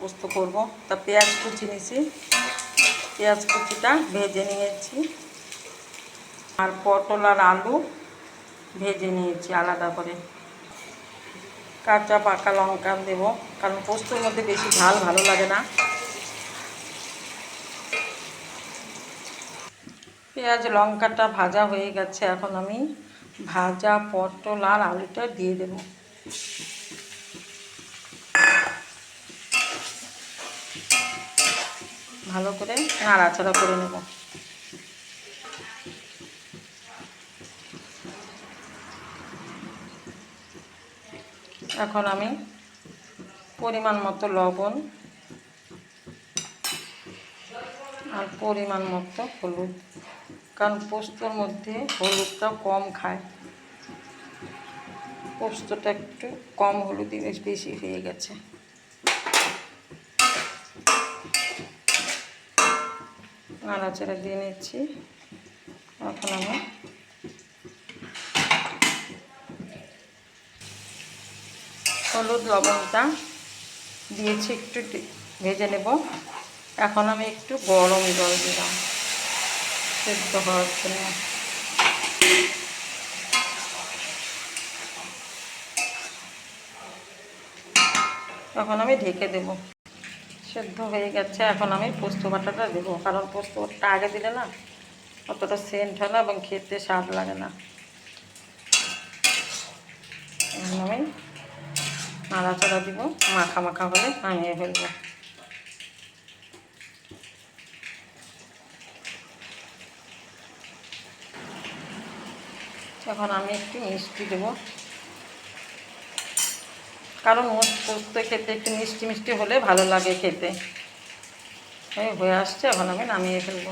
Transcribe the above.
পোস্ত করব। তা পেঁয়াজ কুচি নিয়েছি, পেঁয়াজ কুচিটা ভেজে নিয়েছি, আর পটল আর আলু ভেজে নিয়েছি আলাদা করে। কাঁচা পাকা লঙ্কা দেবো, কারণ পোস্তর মধ্যে বেশি ঝাল ভালো লাগে না। পেঁয়াজ লঙ্কাটা ভাজা হয়ে গেছে, এখন আমি ভাজা পটল আর আলুটা দিয়ে দেব। ভালো করে নাড়াচাড়া করে নেব। এখন আমি পরিমাণ মতো লবণ আর পরিমাণ মতো হলুদ, কারণ পোস্তর মধ্যে হলুদটা কম খায়, পোস্তটা একটু কম হলুদ বেশি হয়ে গেছে। নাড়াচাড়া দিয়ে নিচ্ছি। এখন আমি হলুদ লবণটা দিয়েছি, একটু ভেজে নেব। এখন আমি একটু গরম জল দিলাম সেদ্ধ হওয়ার জন্য। এখন আমি ঢেকে দেব। সেদ্ধ হয়ে গেছে, এখন আমি পোস্ত বাটাটা দেবো, কারণ পোস্ত বাটাটা আগে দিলে না অতটা সেন্ট হয় না এবং খেতে স্বাদ লাগে না। এখন আমি নাড়াচাড়া দিব, মাখা মাখা হলে নামিয়ে ফেলবো। এখন আমি একটু মিষ্টি দেবো, কারণ পোস্ত খেতে একটু মিষ্টি মিষ্টি হলে ভালো লাগে খেতে। হয়ে আসছে, এখন আমি নামিয়ে ফেলবো।